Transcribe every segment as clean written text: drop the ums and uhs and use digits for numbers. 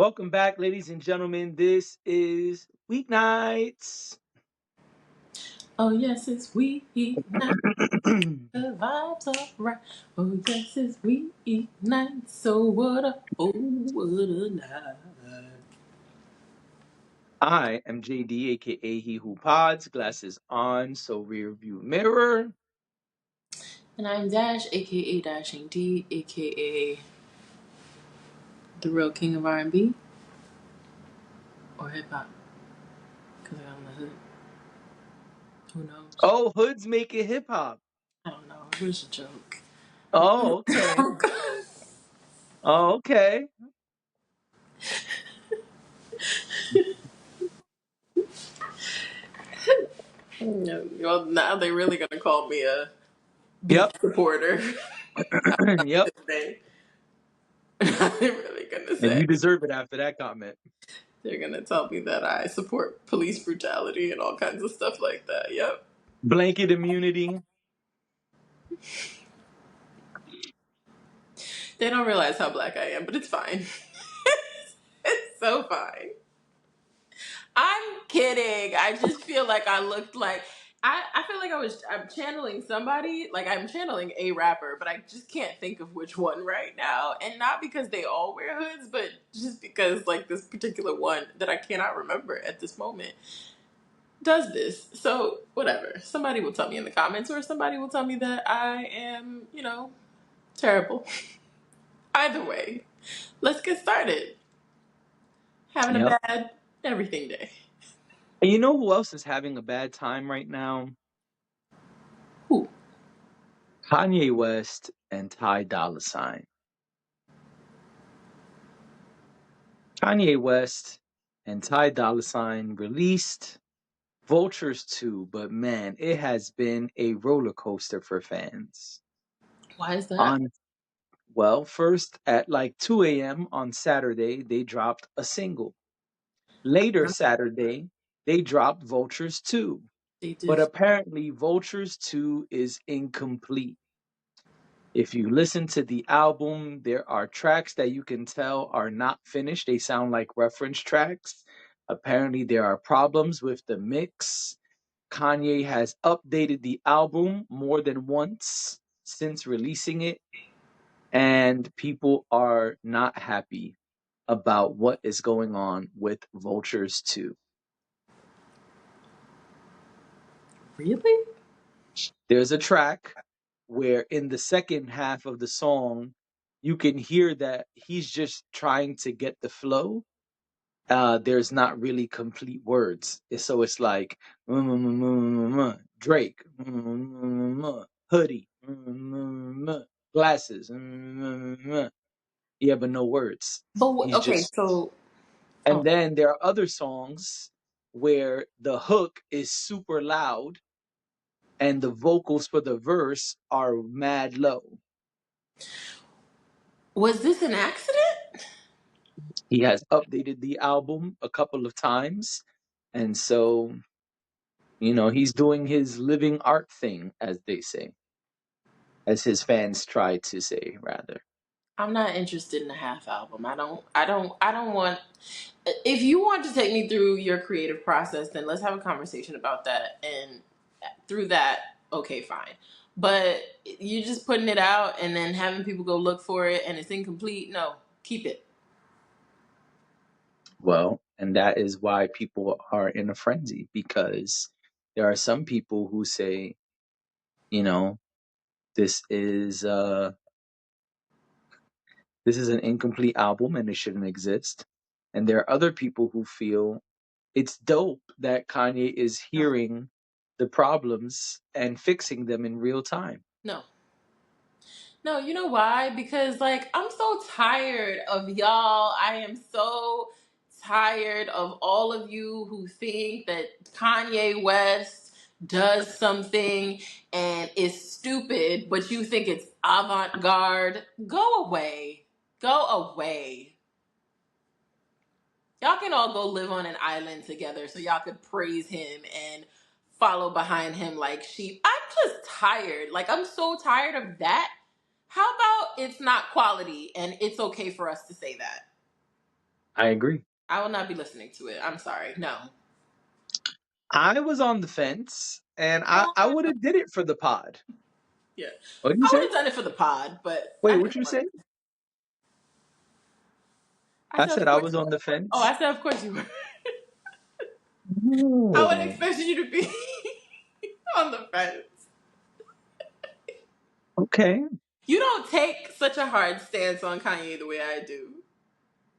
Welcome back, ladies and gentlemen. This is Weeknights. Oh yes, it's we eat night. The vibes are right. Oh yes, it's we eat night. So what a night. I am JD, aka He Who Pods. Glasses on, so rear view mirror. And I'm Dash, aka Dashing D, aka the real king of R&B or hip hop, because I got the hood. Who knows? Oh, hoods make it hip hop. I don't know. It was a joke. Oh, okay. Oh, okay. No, well, now they really gonna call me a Yep. beat supporter. Yep. Today. They're really gonna And say. you deserve it after that comment. They're gonna tell me that I support police brutality and all kinds of stuff like that. Yep. Blanket immunity. They don't realize how black I am, but it's fine. It's so fine. I'm kidding. I just feel like I looked like I feel like I'm channeling somebody, like I'm channeling a rapper, but I just can't think of which one right now. And not because they all wear hoods, but just because like this particular one that I cannot remember at this moment does this. So whatever. Somebody will tell me in the comments or somebody will tell me that I am, terrible. Either way, let's get started. Having a Yep. bad everything day. And you know who else is having a bad time right now? Ooh. Kanye West and Ty Dolla Sign. Kanye West and Ty Dolla Sign released Vultures 2, but man, it has been a roller coaster for fans. Why is that? On Well, first at like 2 a.m. on Saturday, they dropped a single. Later Saturday, they dropped Vultures 2. They But did. apparently, Vultures 2 is incomplete. If you listen to the album, there are tracks that you can tell are not finished. They sound like reference tracks. Apparently, there are problems with the mix. Kanye has updated the album more than once since releasing it, and people are not happy about what is going on with Vultures 2. Really? There's a track where in the second half of the song, you can hear that he's just trying to get the flow. There's not really complete words. So it's like Drake, hoodie, glasses, yeah, but no words. But He's okay, just, so and oh, then there are other songs where the hook is super loud and the vocals for the verse are mad low. was this an accident? He has updated the album a couple of times, and so he's doing his living art thing, as they say, as his fans try to say, rather. I'm not interested in a half album. I don't want if you want to take me through your creative process, then let's have a conversation about that and through that, okay, fine. But you just putting it out and then having people go look for it and it's incomplete. No, keep it. Well, and that is why people are in a frenzy, because there are some people who say, you know, this is uh this is an incomplete album and it shouldn't exist. And there are other people who feel it's dope that Kanye is No. hearing the problems and fixing them in real time. No. No, you know why? Because like I'm so tired of y'all. I am so tired of all of you who think that Kanye West does something and is stupid, but you think it's avant-garde. Go away. Go away. Y'all can all go live on an island together so y'all could praise him and follow behind him like sheep. I'm just tired. Like I'm so tired of that. How about it's not quality and it's okay for us to say that? I agree. I will not be listening to it. I'm sorry. No. I was on the fence, and I Uh, would have did it for the pod. yeah. What did you I would say? have done it for the pod, but Wait, I what didn't you want. say? I I said, said of I course was you on were. the Oh, fence. I said, of course you were. I would Oh, expect you to be on the fence. okay. You don't take such a hard stance on Kanye the way I do.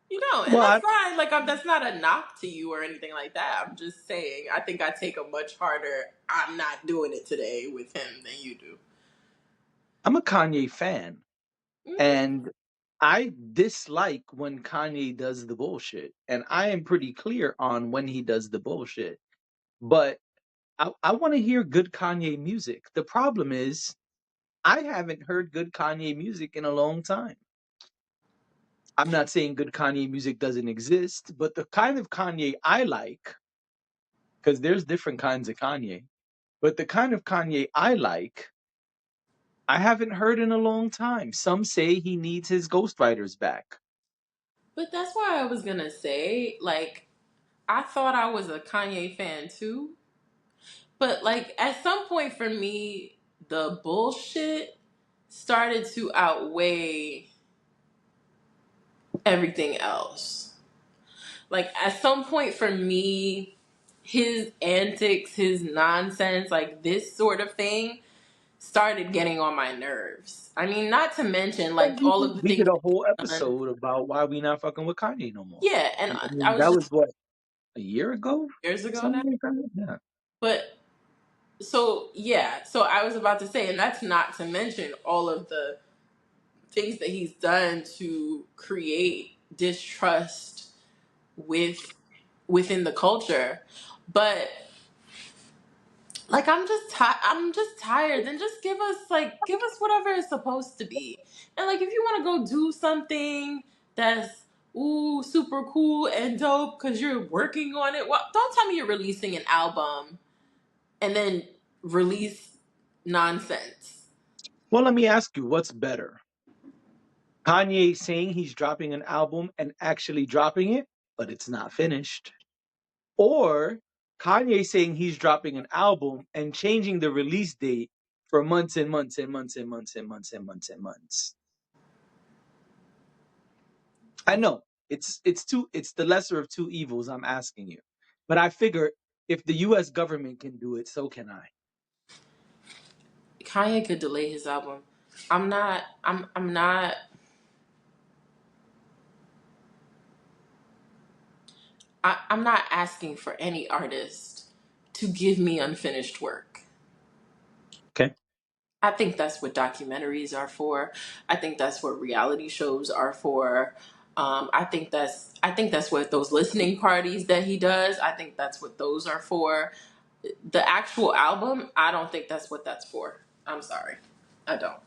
You don't, and Well, that's fine. Like, that's not a knock to you or anything like that. I'm just saying, I think I take a much harder. I'm not doing it today with him than you do. I'm a Kanye fan, Mm. and I dislike when Kanye does the bullshit, and I am pretty clear on when he does the bullshit. But I want to hear good Kanye music. The problem is, I haven't heard good Kanye music in a long time. I'm not saying good Kanye music doesn't exist, but the kind of Kanye I like, because there's different kinds of Kanye, but the kind of Kanye I like, I haven't heard in a long time. Some say he needs his ghostwriters back. But that's why I was gonna say, like, I thought I was a Kanye fan too. But like at some point for me, the bullshit started to outweigh everything else. Like at some point for me, his antics, his nonsense, like this sort of thing started getting on my nerves. I mean, not to mention Well, like all of the we things did a that whole he's done. episode about why we not fucking with Kanye no more. Yeah, and I I mean, was that was just what, a year ago? years ago now. Something like that? Yeah. But so yeah, so I was about to say, and that's not to mention all of the things that he's done to create distrust with within the culture. But like I'm just tired. Then just give us whatever it's supposed to be. And like if you want to go do something that's ooh super cool and dope because you're working on it, well, don't tell me you're releasing an album and then release nonsense. Well, let me ask you, what's better? Kanye saying he's dropping an album and actually dropping it, but it's not finished. Or Kanye saying he's dropping an album and changing the release date for months and months and months and months and months and months and months. I know it's the lesser of two evils I'm asking you. But I figure if the US government can do it, so can I. Kanye could delay his album. I'm not I'm not asking for any artist to give me unfinished work. Okay. I think that's what documentaries are for. I think that's what reality shows are for. I think that's what those listening parties that he does. I think that's what those are for. The actual album, I don't think that's what that's for. I'm sorry, I don't.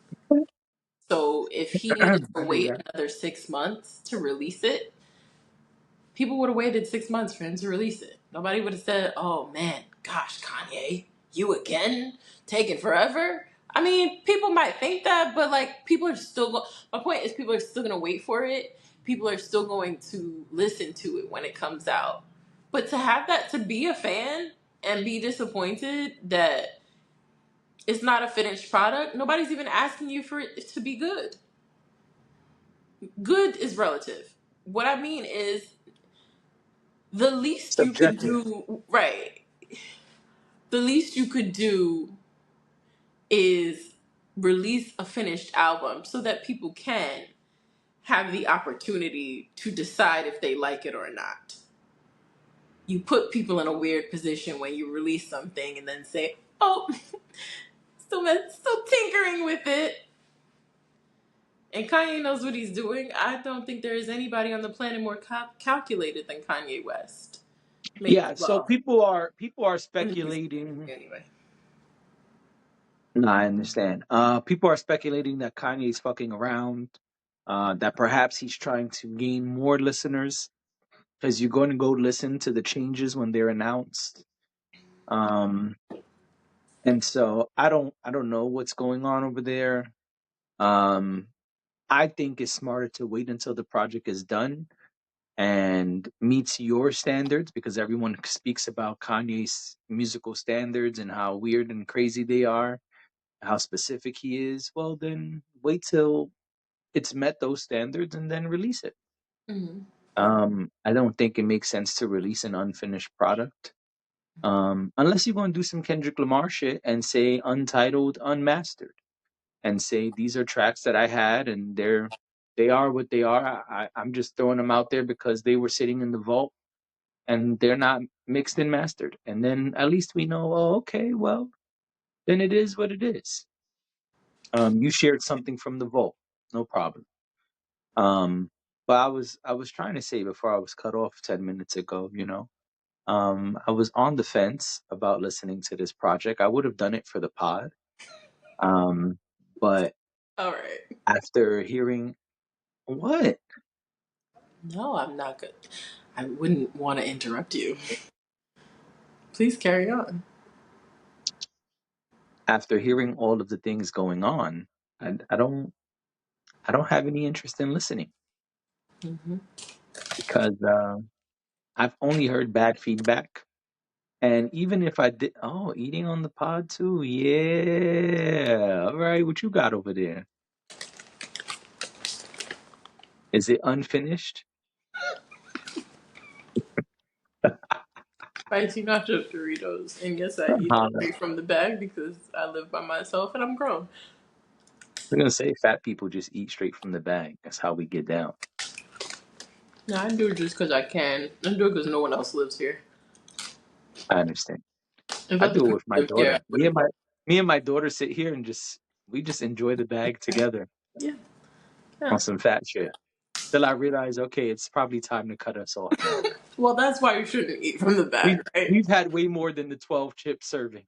So if he needed to I hear wait that. another 6 months to release it, people would have waited 6 months for him to release it. Nobody would have said, "Oh man, gosh, Kanye, you again, taking forever." I mean, people might think that, but like, people are still. My point is, people are still going to wait for it. People are still going to listen to it when it comes out. But to have that, to be a fan and be disappointed that it's not a finished product, nobody's even asking you for it to be good. Good is relative. What I mean is, the least you could Subjective. do, right, the least you could do is release a finished album so that people can have the opportunity to decide if they like it or not. You put people in a weird position when you release something and then say, "Oh, still tinkering with it." And Kanye knows what he's doing. I don't think there is anybody on the planet more calculated than Kanye West. Maybe, Yeah, so well, people are in the music speculating. industry anyway. No, I understand. People are speculating that Kanye's fucking around, that perhaps he's trying to gain more listeners because you're going to go listen to the changes when they're announced. Um, and so I don't know what's going on over there. Um, I think it's smarter to wait until the project is done and meets your standards, because everyone speaks about Kanye's musical standards and how weird and crazy they are, how specific he is, well, then wait till it's met those standards and then release it. Mm-hmm. I don't think it makes sense to release an unfinished product. Unless you're going to do some Kendrick Lamar shit and say untitled, unmastered, and say these are tracks that I had and they are what they are. I'm just throwing them out there because they were sitting in the vault and they're not mixed and mastered. And then at least we know, oh, okay, well, then it is what it is. You shared something from the vault, no problem. Um, but I was trying to say before I was cut off 10 minutes ago, I was on the fence about listening to this project. I would have done it for the pod. Um, but All right. after hearing what? No, I'm not good. I wouldn't want to interrupt you. Please carry on. After hearing all of the things going on, I don't have any interest in listening Mm-hmm. because I've only heard bad feedback. And even if I did, oh, eating on the pod too, yeah. All right, what you got over there? Is it unfinished? Spicy nacho Doritos. And yes, I eat Uh, straight from the bag because I live by myself and I'm grown. I'm gonna say fat people just eat straight from the bag. That's how we get down. No, I do it just because I can. I do it because no one else lives here. I understand. If I other do it people with my lived here, I daughter. wouldn't. Me and my daughter sit here and we just enjoy the bag together Yeah, on yeah. some fat shit. Till I realize, okay, it's probably time to cut us off now. Well, that's why you shouldn't eat from the We've bag, right? we've had way more than the 12 chip serving.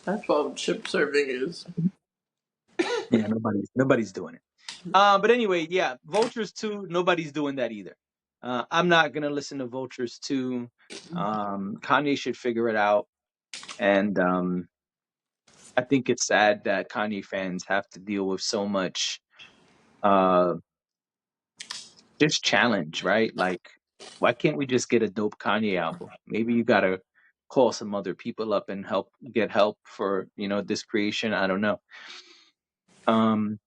That's what chip serving is. Yeah, nobody's doing it. But anyway, yeah, Vultures 2, nobody's doing that either. I'm not gonna listen to Vultures 2. Kanye should figure it out. And I think it's sad that Kanye fans have to deal with so much uh just challenge, right? Like, why can't we just get a dope Kanye album? Maybe you gotta call some other people up and get help for, this creation. I don't know. Um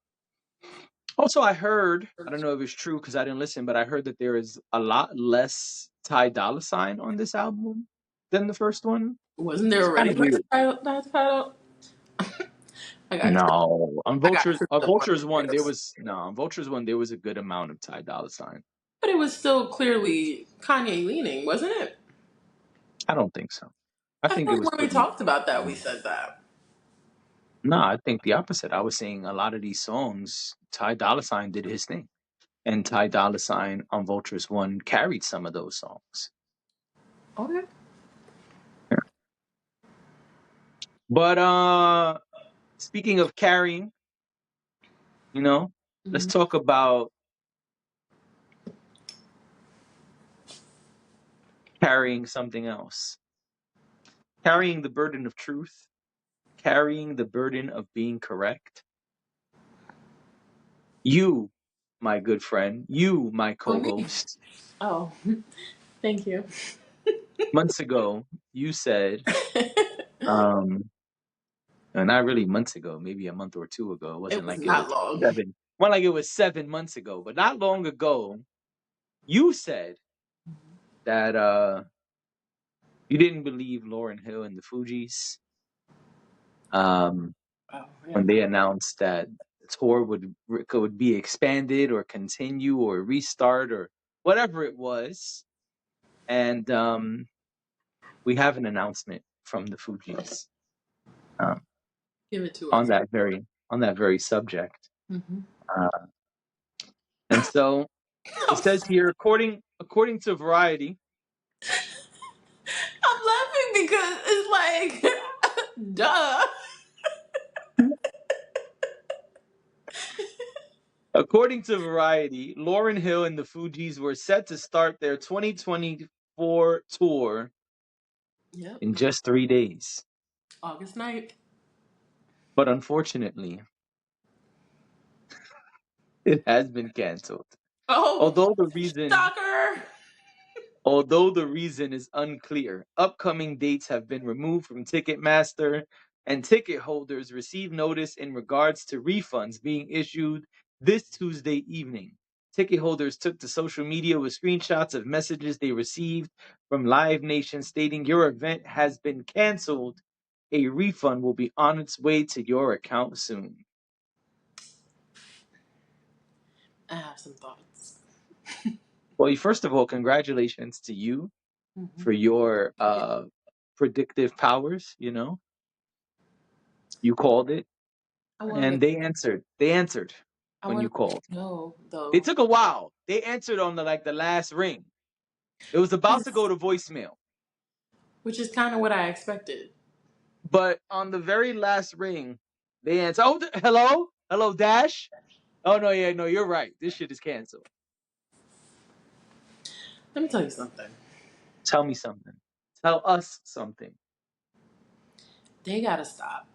Also, I don't know if it's true because I didn't listen, but I heard that there is a lot less Ty Dolla Sign on this album than the first one. Wasn't there It's kind already of less weird. that title? I got tripped. No, on I got Vultures, tripped up on Vultures the one, rails. on Vultures one, there was a good amount of Ty Dolla Sign. But it was still clearly Kanye leaning, wasn't it? I don't think so. I I think feel it like was when we pretty. talked about that, we said that. No, I think the opposite. I was saying a lot of these songs, Ty Dolla Sign did his thing, and Ty Dolla Sign on Vultures one carried some of those songs. Okay. But speaking of carrying, you know, let's Mm-hmm. talk about carrying something else. Carrying the burden of truth, carrying the burden of being correct. You, my good friend, you, my On me. co-host, Oh, thank you. months ago, you said, um, not really months ago, maybe a month or two ago. It It wasn't was like it was not long. 7. Well, like it was 7 months ago, but not long ago, you said that you didn't believe Lauryn Hill and the Fugees. Um, Oh, yeah. when they announced that the tour would be expanded or continue or restart or whatever it was, and we have an announcement from the Fugees um, Give it to on us. that very subject. Mm-hmm. Uh, and so it says here, according to Variety, I'm laughing because it's like, duh. Lauryn Hill and the Fugees were set to start their 2024 tour Yep. in just 3 days, August 9th. but unfortunately, it has been canceled. Oh, Although the reason stalker. Although the reason is unclear, upcoming dates have been removed from Ticketmaster, and ticket holders receive notice in regards to refunds being issued this Tuesday evening. Ticket holders took to social media with screenshots of messages they received from Live Nation stating your event has been canceled. A refund will be on its way to your account soon. I have some thoughts. Well, first of all, congratulations to you Hmm. for your predictive powers. You called it, I want to. and they answered. They answered I when want you called. to know It though, took a while. They answered on the last ring. It was about to go to voicemail, which is kind of what I expected. but on the very last ring, they answered. Oh, hello, hello, Dash. Oh no, yeah, no, you're right. This shit is canceled. Let me tell you something. Tell me something. Tell us something. They gotta stop.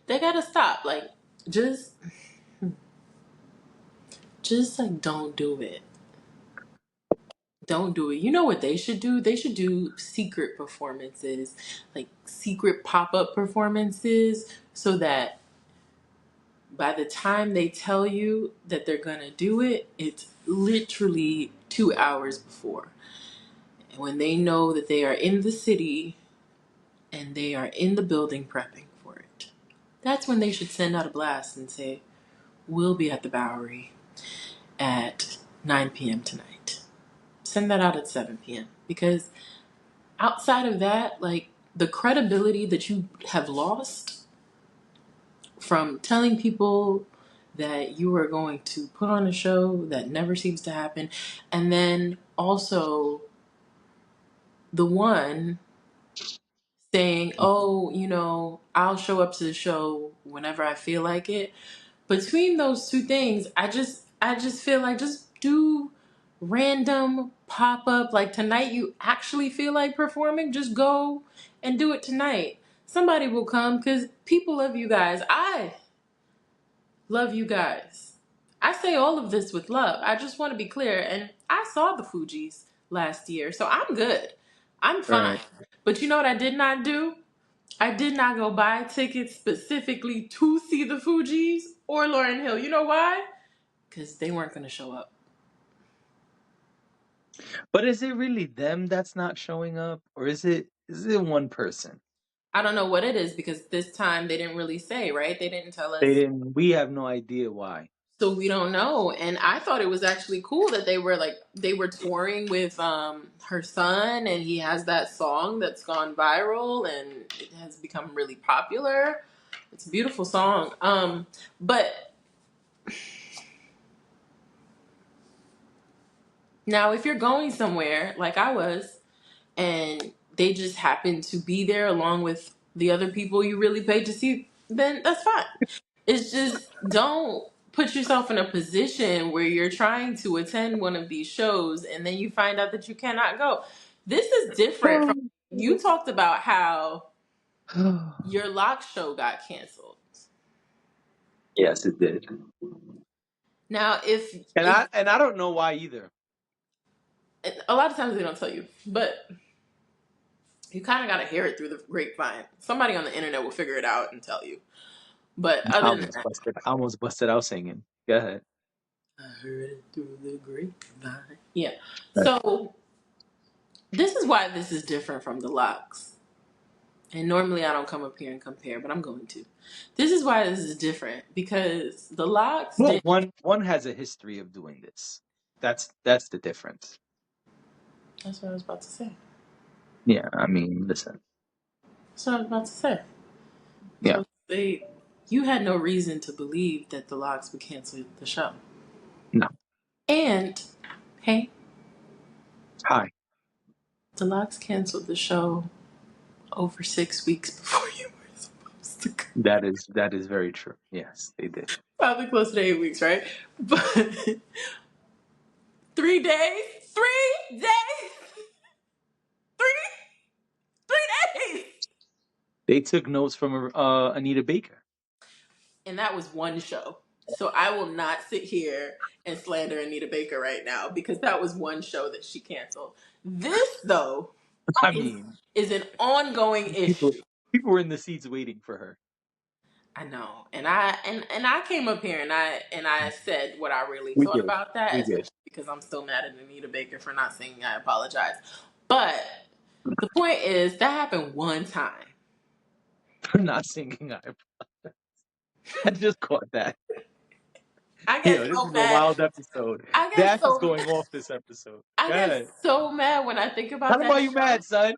They gotta stop. Like, just, just like, don't do it. Don't do it. You know what they should do? They should do secret performances, like secret pop up performances, so that by the time they tell you that they're gonna do it, it's literally 2 hours before. And when they know that they are in the city and they are in the building prepping for it, that's when they should send out a blast and say, we'll be at the Bowery at 9 p.m. tonight. Send that out at 7 p.m. Because outside of that, like the credibility that you have lost from telling people that you are going to put on a show that never seems to happen, and then also the one saying, oh, I'll show up to the show whenever I feel like it. Between those two things, I just feel like just do random pop up. Like tonight you actually feel like performing, just go and do it tonight. Somebody will come because people love you guys. I love you guys. I say all of this with love. I just want to be clear. And I saw the Fugees last year, so I'm good. I'm fine. Right. But you know what I did not do? I did not go buy tickets specifically to see the Fugees or Lauryn Hill. You know why? Because they weren't going to show up. But is it really them that's not showing up, or is it one person? I don't know what it is because this time they didn't really say, right? They didn't tell They us. didn't. We have no idea why. So we don't know. And I thought it was actually cool that they were touring with her son, and he has that song that's gone viral and it has become really popular. It's a beautiful song. But now if you're going somewhere like I was and they just happen to be there along with the other people you really paid to see, then that's fine. It's just don't put yourself in a position where you're trying to attend one of these shows and then you find out that you cannot go. This is different from you talked about how your lock show got canceled. Yes, it did. Now, if And if I don't know why either. a lot of times they don't tell you, but you kind of got to hear it through the grapevine. Somebody on the internet will figure it out and tell you. But I other than almost that, busted. I almost busted out singing. Go ahead. I heard it through the grapevine. Yeah. Right. So this is why this is different from the locks. And normally I don't come up here and compare, but I'm going to. This is why this is different because the locks Well, didn't. one has a history of doing this. That's the difference. That's what I was about to say. Yeah, I mean, listen. That's what I was about to say. Yeah, So you had no reason to believe that the locks would cancel the show. no. And hey, Hi. the locks canceled the show over 6 weeks before you were supposed to go. That is very true. Yes, they did. Probably close to 8 weeks, right? But 3 days, 3 days, three, 3 days. They took notes from Anita Baker. And that was one show. So I will not sit here and slander Anita Baker right now because that was one show that she canceled. This though I is mean, is an ongoing people issue. people were in the seats waiting for her. I know, and I came up here and I said what I really We thought did. about that, We did. especially because I'm still mad at Anita Baker for not singing "I Apologize." But the point is that happened one time. For not singing. I just caught that. I get Yo, this so is a mad. wild episode. I get Dash is so going off this episode. I Go get ahead. so mad when I think about Tell him why that you show. mad, son.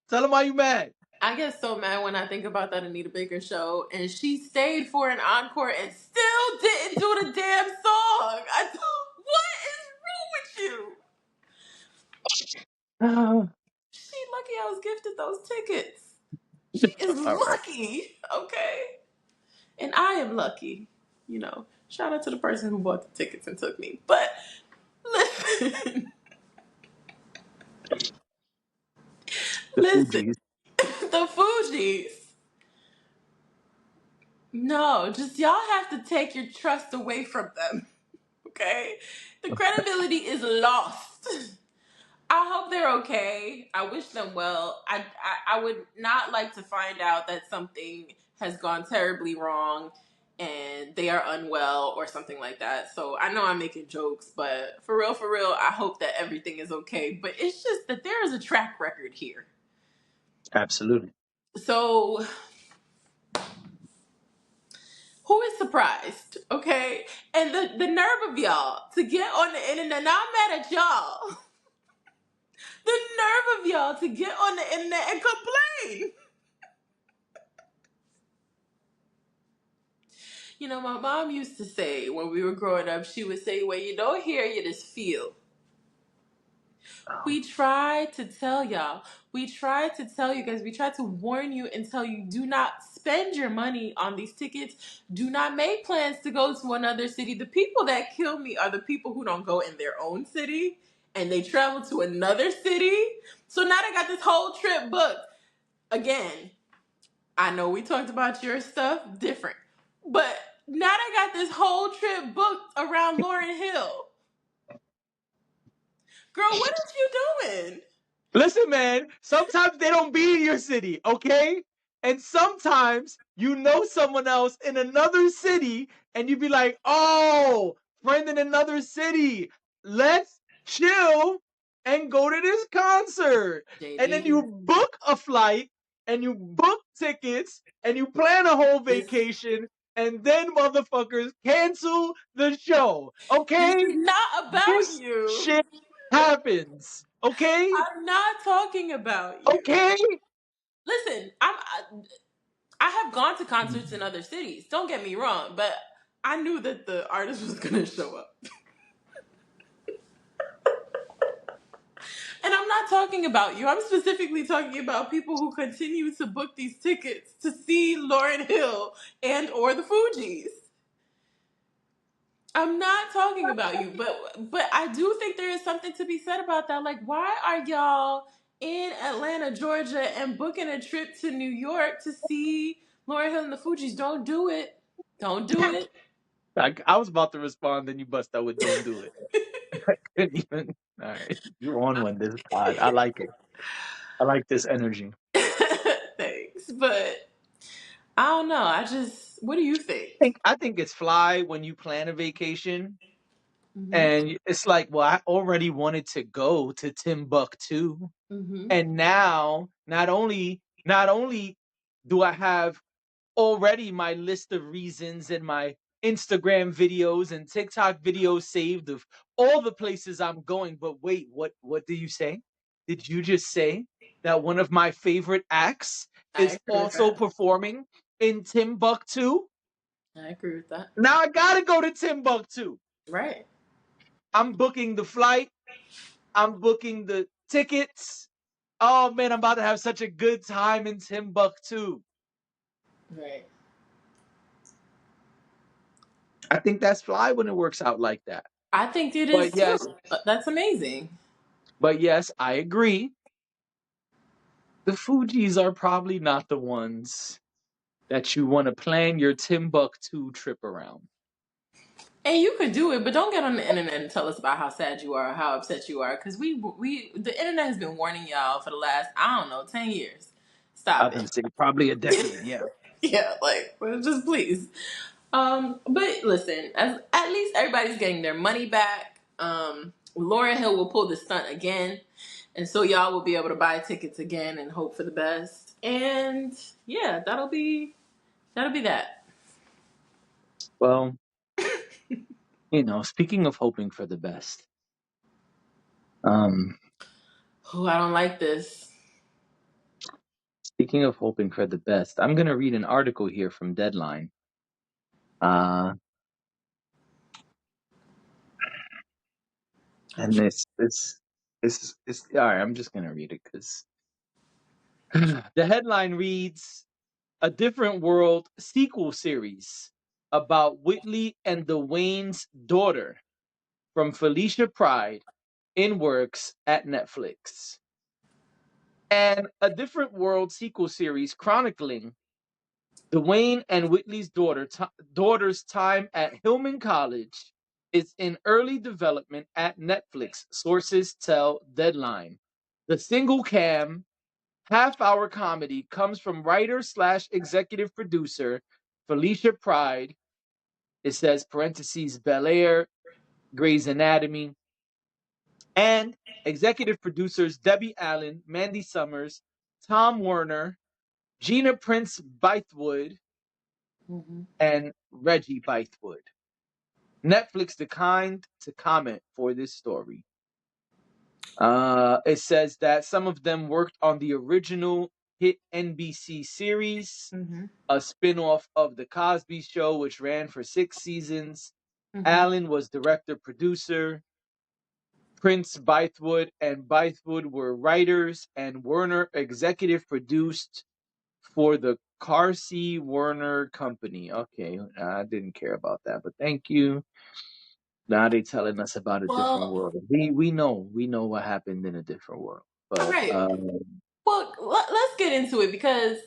Tell him why you mad. I get so mad when I think about that Anita Baker show, and she stayed for an encore and still didn't do the damn song. What is wrong with you? She lucky I was gifted those tickets. She is All right. lucky, okay? And I am lucky. Shout out to the person who bought the tickets and took me. But listen, The listen, Fugees. the Fugees. No, just y'all have to take your trust away from them, okay? The credibility is lost. I hope they're okay. I wish them well. I would not like to find out that something has gone terribly wrong and they are unwell or something like that. So I know I'm making jokes, but for real, I hope that everything is okay. But it's just that there is a track record here. Absolutely. So who is surprised? Okay? And the nerve of y'all to get on the internet. Now I'm mad at y'all. The nerve of y'all to get on the internet and complain. My mom used to say when we were growing up, she would say, when you don't hear, you just feel. We try to tell y'all. We try to tell you guys. We try to warn you and tell you do not spend your money on these tickets. Do not make plans to go to another city. The people that kill me are the people who don't go in their own city and they travel to another city. So now they got this whole trip booked. Again, I know we talked about your stuff different, but now they got this whole trip booked around Lauren Hill. Girl, what is you doing? Listen, man, sometimes they don't be in your city, okay? And sometimes you know someone else in another city and you be like, oh, friend in another city, let's chill and go to this concert. And then JB, you book a flight and you book tickets and you plan a whole this vacation and then motherfuckers cancel the show, this okay? is not about This you. shit happens, okay? I'm not talking about you. Okay. Listen, I have gone to concerts in other cities. Don't get me wrong, but I knew that the artist was gonna show up. And I'm not talking about you. I'm specifically talking about people who continue to book these tickets to see Lauryn Hill and or the Fugees. I'm not talking about you, but I do think there is something to be said about that. Like, why are y'all in Atlanta, Georgia, and booking a trip to New York to see Lauryn Hill and the Fugees? Don't do it. Don't do it. I was about to respond, then you bust out with "Don't do it." Couldn't even. All right, you're on one this pod. I like it. I like this energy. Thanks, but I don't know. What do you think? I think it's fly when you plan a vacation Mhm. and it's like, well, I already wanted to go to Timbuktu, Mhm. and now not only do I have already my list of reasons and my Instagram videos and TikTok videos saved of all the places I'm going. But wait, what do you say? Did you just say that one of my favorite acts I is agree with also that. performing in Timbuktu? I agree with that. Now I gotta go to Timbuktu. Right. I'm booking the flight, I'm booking the tickets. Oh man, I'm about to have such a good time in Timbuktu. Right. I think that's fly when it works out like that. I think it is But yes, too. That's amazing. But yes, I agree. The Fugees are probably not the ones that you want to plan your Timbuktu trip around. And you could do it, but don't get on the internet and tell us about how sad you are or how upset you are, because we the internet has been warning y'all for the last, I don't know, 10 years. I Stop was it. gonna say probably a decade. Yeah. Yeah, like, well, just please. But listen, at least everybody's getting their money back. Lauren Hill will pull the stunt again, and so y'all will be able to buy tickets again and hope for the best. And yeah, that'll be that. Well, speaking of hoping for the best, um, Oh, I don't like this. speaking of hoping for the best, I'm gonna read an article here from Deadline. Uh, I'm and sure. it's all right. I'm just gonna read it because the headline reads: "A Different World sequel series about Whitley and the Wayne's daughter from Felicia Pride in works at Netflix." And A Different World sequel series chronicling Dwayne and Whitley's daughter's time at Hillman College is in early development at Netflix, sources tell Deadline. The single cam half-hour comedy comes from writer slash executive producer Felicia Pride. It says parentheses Bel Air, Grey's Anatomy, and executive producers Debbie Allen, Mandy Summers, Tom Werner, Gina Prince Bythewood, Hmm. and Reggie Bythewood. Netflix declined to comment for this story. It says that some of them worked on the original hit NBC series, Hmm. a spin-off of The Cosby Show, which ran for 6 seasons. Hmm. Allen was director producer. Prince Bythewood and Bythewood were writers, and Werner executive produced for the Carsey Werner Company. Okay, I didn't care about that, but thank you. Now they telling us about a different Well, world. We know what happened in a different world. all But right. Well, let's get into it, because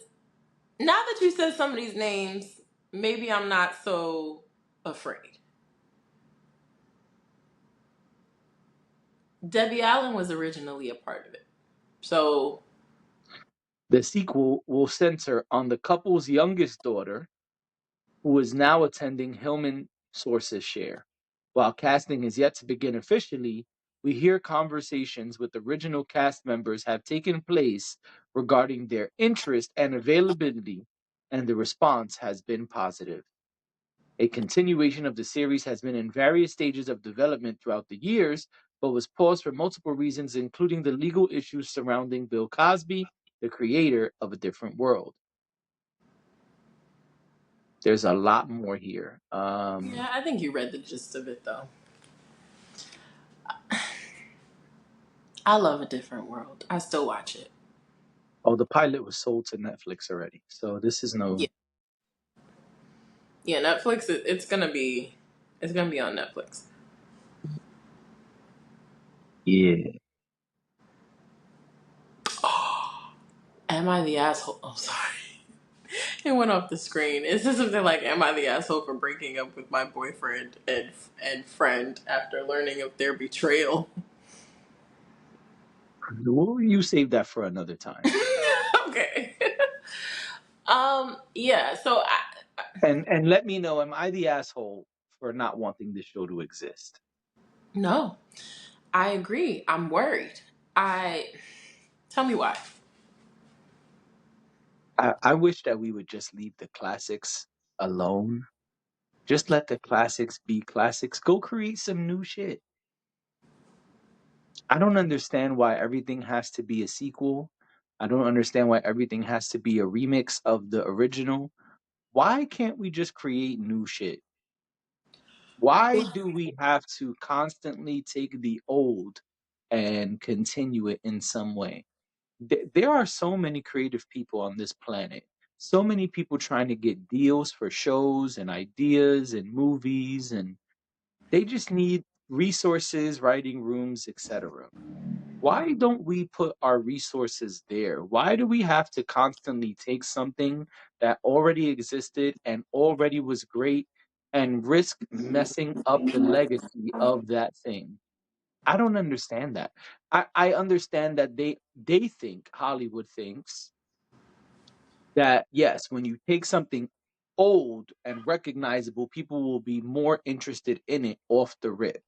now that you said some of these names, maybe I'm not so afraid. Debbie Allen was originally a part of it. So, the sequel will center on the couple's youngest daughter, who is now attending Hillman, sources share. While casting is yet to begin officially, we hear conversations with original cast members have taken place regarding their interest and availability, and the response has been positive. A continuation of the series has been in various stages of development throughout the years, but was paused for multiple reasons, including the legal issues surrounding Bill Cosby, the creator of A Different World. There's a lot more here. yeah, I think you read the gist of it, though. I love A Different World. I still watch it. Oh, the pilot was sold to Netflix already, so this is Yeah, no. yeah. Netflix. It's gonna be on Netflix. Yeah. Am I the asshole? Oh, sorry. It went off the screen. Is this something like, "Am I the asshole for breaking up with my boyfriend and friend after learning of their betrayal?" Well, you save that for another time. Okay. Yeah. So And let me know, am I the asshole for not wanting this show to exist? no, I agree. I'm worried. I Tell me why. I wish that we would just leave the classics alone. Just let the classics be classics. Go create some new shit. I don't understand why everything has to be a sequel. I don't understand why everything has to be a remix of the original. Why can't we just create new shit? Why do we have to constantly take the old and continue it in some way? There are so many creative people on this planet. So many people trying to get deals for shows and ideas and movies, and they just need resources, writing rooms, etc. Why don't we put our resources there? Why do we have to constantly take something that already existed and already was great and risk messing up the legacy of that thing. I don't understand that. I understand that they think, Hollywood thinks that yes, when you take something old and recognizable, people will be more interested in it off the rip.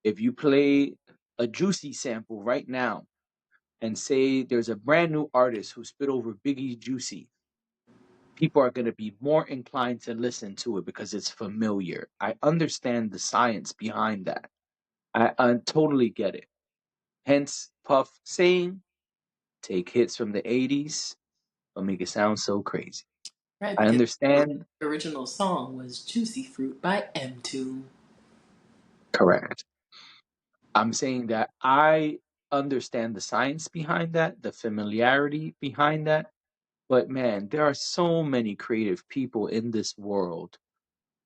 If you play a Juicy sample right now and say there's a brand new artist who spit over Biggie Juicy, people are going to be more inclined to listen to it because it's familiar. I understand the science behind that. I totally get it. Hence, Puff saying, take hits from the 80s, but make it sound so crazy. Right, I because understand. the original song was Juicy Fruit by M2. Correct. I'm saying that I understand the science behind that, the familiarity behind that. But man, there are so many creative people in this world.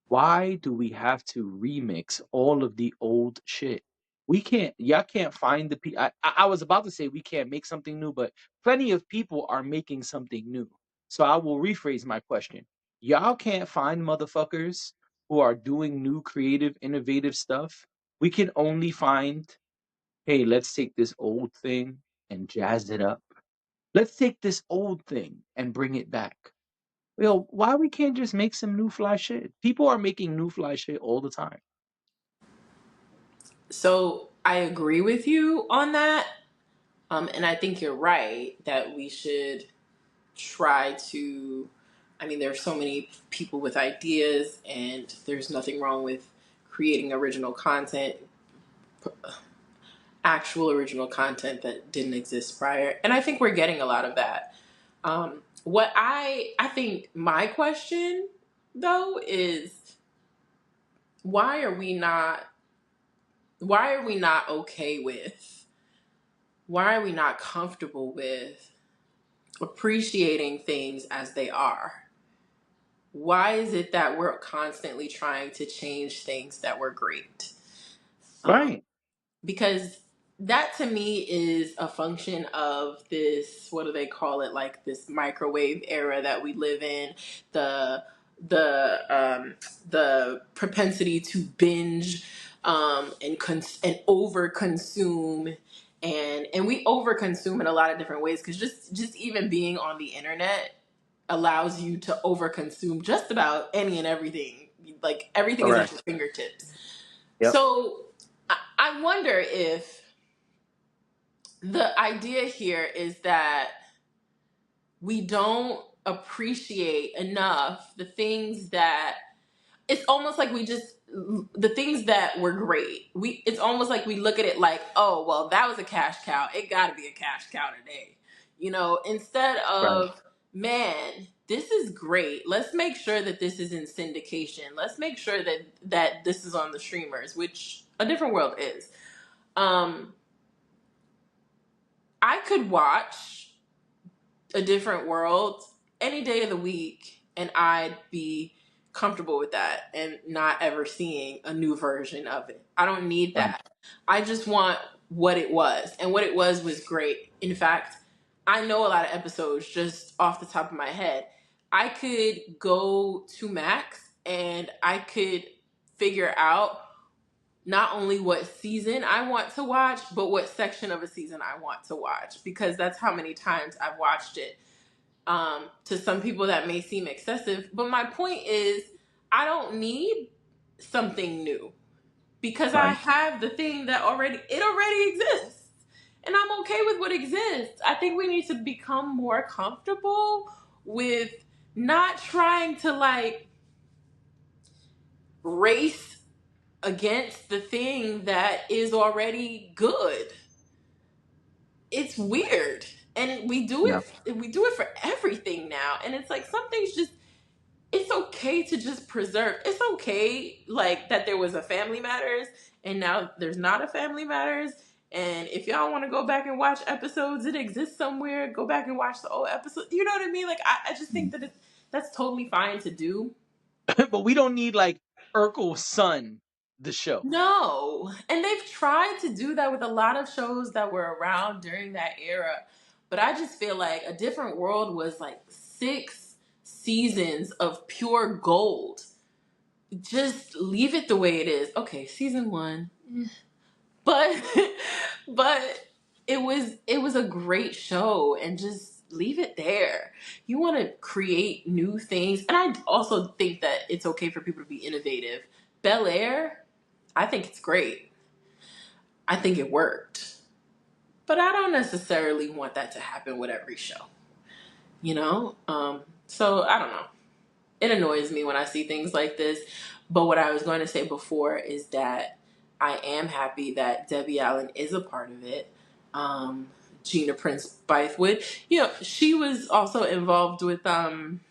Why do we have to remix all of the old shit? We can't, y'all can't find the people. I was about to say we can't make something new, but plenty of people are making something new. So I will rephrase my question. Y'all can't find motherfuckers who are doing new, creative, innovative stuff. We can only find, hey, let's take this old thing and jazz it up. Let's take this old thing and bring it back. Yo, why we can't just make some new fly shit? People are making new fly shit all the time. So I agree with you on that. And I think you're right that we should try to. I mean, there are so many people with ideas, and there's nothing wrong with creating original content, actual original content that didn't exist prior. And I think we're getting a lot of that. What I think my question though is why are we not why are we not okay with why are we not comfortable with appreciating things as they are? Why is it that we're constantly trying to change things that were great? Um, Right. because that to me is a function of this, what do they call it, like this microwave era that we live in, the the propensity to binge and over consume, and we over consume in a lot of different ways because just even being on the internet allows you to over consume just about any and everything, like everything is at Correct. your fingertips. Yep. So I wonder if the idea here is that we don't appreciate enough the things that it's almost like we just the things that were great. It's almost like we look at it like, oh well, that was a cash cow. It got to be a cash cow today, Instead Right. of man, this is great. Let's make sure that this is in syndication. Let's make sure that this is on the streamers, which A Different World is. Um, I could watch A Different World any day of the week and I'd be comfortable with that and not ever seeing a new version of it. I don't need Right. that. I just want what it was. And what it was great. In fact, I know a lot of episodes just off the top of my head. I could go to Max and I could figure out not only what season I want to watch, but what section of a season I want to watch, because that's how many times I've watched it. To some people, that may seem excessive, but my point is, I don't need something new because I Right. have the thing that already exists, and I'm okay with what exists. I think we need to become more comfortable with not trying to like race against the thing that is already good. It's weird. And Yeah. we do it for everything now. And it's like some things just it's okay to just preserve. It's okay like that there was a Family Matters and now there's not a Family Matters. And if y'all want to go back and watch episodes, it exists somewhere. Go back and watch the old episode. You know what I mean? Like I just think that that's totally fine to do. But we don't need like Urkel's son, the show. No. And they've tried to do that with a lot of shows that were around during that era. But I just feel like A Different World was like 6 seasons of pure gold. just leave it the way it is. Okay, season one, but but it was a great show, and just leave it there. You want to create new things, and I also think that it's okay for people to be innovative. Bel Air, I think it's great. I think it worked, but I don't necessarily want that to happen with every show. So I don't know. It annoys me when I see things like this. But what I was going to say before is that I am happy that Debbie Allen is a part of it. Gina Prince Bythewood, she was also involved with um,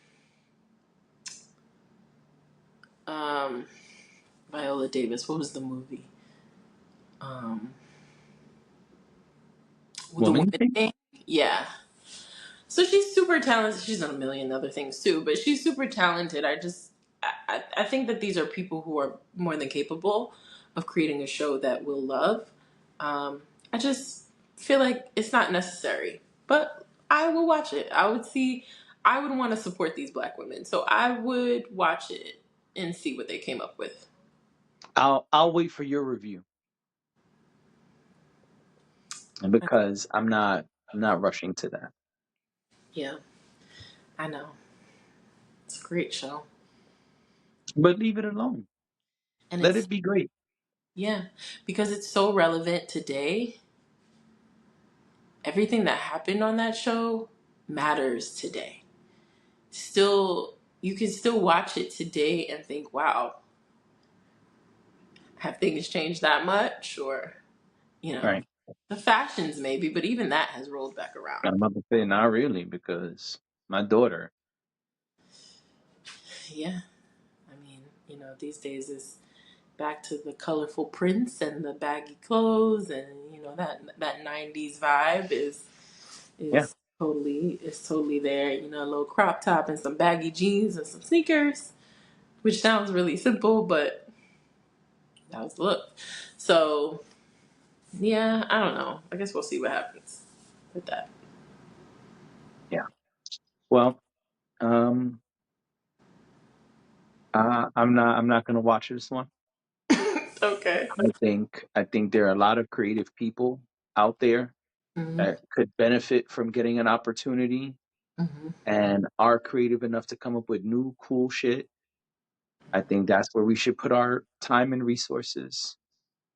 Viola Davis. What was the movie? Um, the Woman Woman King? King. Yeah. So she's super talented. She's done a million other things too, but she's super talented. I think that these are people who are more than capable of creating a show that we'll love. I just feel like it's not necessary, but I will watch it. I would want to support these black women, so I would watch it and see what they came up with. I'll wait for your review. And because I'm not rushing to that. Yeah, I know. It's a great show. But leave it alone. And Let it's, it be great. yeah, because it's so relevant today. Everything that happened on that show matters today. Still, you can still watch it today and think, wow, have things changed that much? Or, you know, Right. the fashions maybe, but even that has rolled back around. I'm about to say not really because my daughter, Yeah. I mean, these days is back to the colorful prints and the baggy clothes, and that 90s vibe yeah, is totally there. A little crop top and some baggy jeans and some sneakers, which sounds really simple, but that was the look. So, yeah, I don't know. I guess we'll see what happens with that. yeah. Well, um, I'm not gonna watch this one. Okay. I think there are a lot of creative people out there Hmm. that could benefit from getting an opportunity Hmm. and are creative enough to come up with new cool shit. I think that's where we should put our time and resources.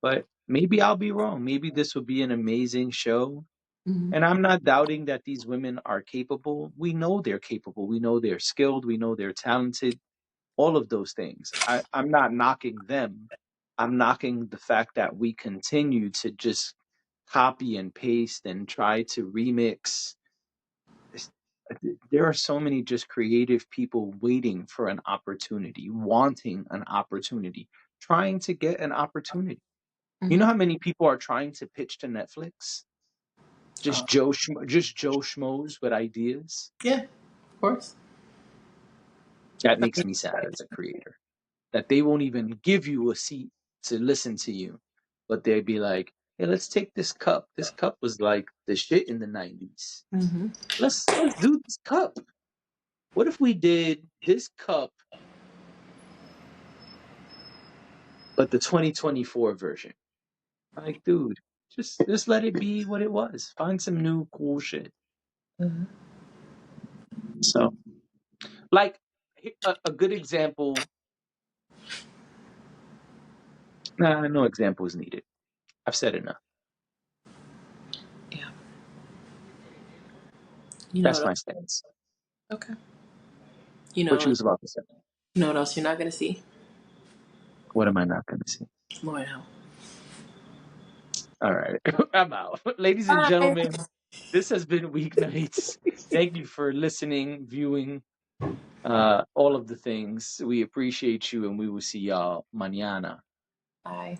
But maybe I'll be wrong. Maybe this will be an amazing show. Hmm. And I'm not doubting that these women are capable. We know they're capable. We know they're skilled. We know they're talented. All of those things. I'm not knocking them. I'm knocking the fact that we continue to just copy and paste and try to remix. It's- There are so many just creative people waiting for an opportunity, wanting an opportunity, trying to get an opportunity. You know Hmm. how many people are trying to pitch to Netflix? Oh, Just Joe schmoes with ideas. yeah, of course. That makes me sad as a creator. That they won't even give you a seat to listen to you, but they'd be like, "Hey, let's take this cup. This cup was like the shit in the '90s. Hmm. Let's do this cup. What if we did this cup, but the 2024 version?" Like, dude, just let it be what it was. Find some new cool shit. Hmm. So, like a good example. Nah, no example is needed. I've said enough. Yeah. You know That's what? my stance. Okay. You What you know, was about to say. you know what else you're not gonna see? What am I not going to say? More now. All right, I'm out. Ladies and Bye. gentlemen, this has been Weeknights. Thank you for listening, viewing, all of the things. We appreciate you, and we will see y'all mañana. Bye.